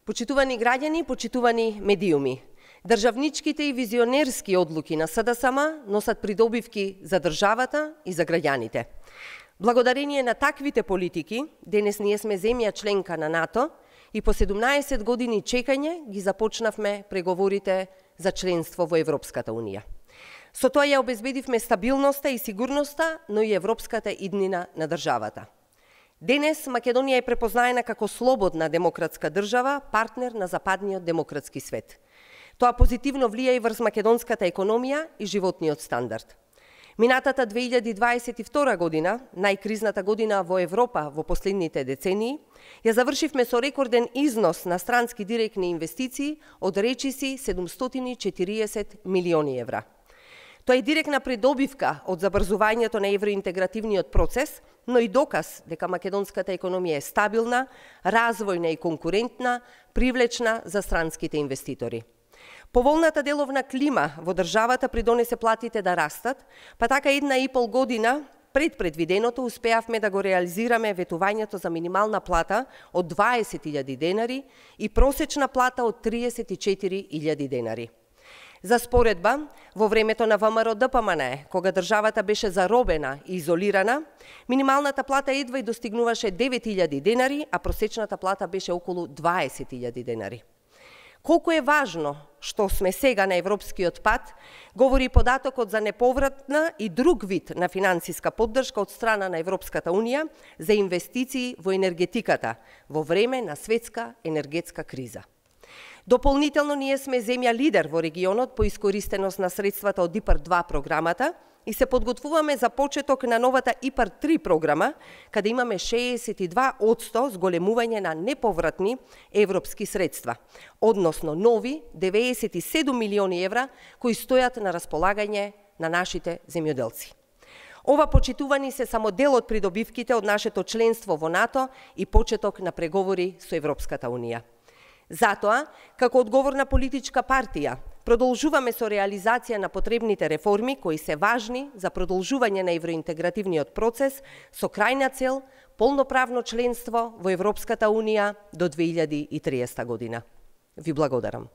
Почитувани граѓани, почитувани медиуми, државничките и визионерски одлуки на СДСМ носат придобивки за државата и за граѓаните. Благодарение на таквите политики, денес ние сме земја членка на НАТО и по 17 години чекање ги започнавме преговорите за членство во Европската Унија. Со тоа ја обезбедивме стабилноста и сигурноста, но и европската иднина на државата. Денес Македонија е препознаена како слободна демократска држава, партнер на западниот демократски свет. Тоа позитивно влија и врз македонската економија и животниот стандард. Минатата 2022 година, најкризната година во Европа во последните децении, ја завршивме со рекорден износ на странски директни инвестиции од речиси 740 милиони евра. Тоа е директна придобивка од забрзувањето на евроинтегративниот процес, но и доказ дека македонската економија е стабилна, развојна и конкурентна, привлечна за странските инвеститори. Поволната деловна клима во државата придонесе платите да растат, па така 1,5 година пред предвиденото успеавме да го реализираме ветувањето за минимална плата од 20.000 денари и просечна плата од 34.000 денари. За споредба, во времето на ВМРО-ДПМНЕ, кога државата беше заробена и изолирана, минималната плата едва и достигнуваше 9.000 денари, а просечната плата беше околу 20.000 денари. Колку е важно што сме сега на европскиот пат, говори податокот за неповратна и друг вид на финансиска поддршка од страна на Европската Унија за инвестиции во енергетиката во време на светска енергетска криза. Дополнително, ние сме земја лидер во регионот по искористеност на средствата од ИПАР-2 програмата и се подготвуваме за почеток на новата ИПАР-3 програма, каде имаме 62% зголемување на неповратни европски средства, односно нови 97 милиони евра кои стојат на располагање на нашите земјоделци. Ова почитувани се само дел од придобивките од нашето членство во НАТО и почеток на преговори со Европската Унија. Затоа, како одговорна политичка партија, продолжуваме со реализација на потребните реформи кои се важни за продолжување на евроинтегративниот процес со крајна цел полноправно членство во Европската Унија до 2030 година. Ви благодарам.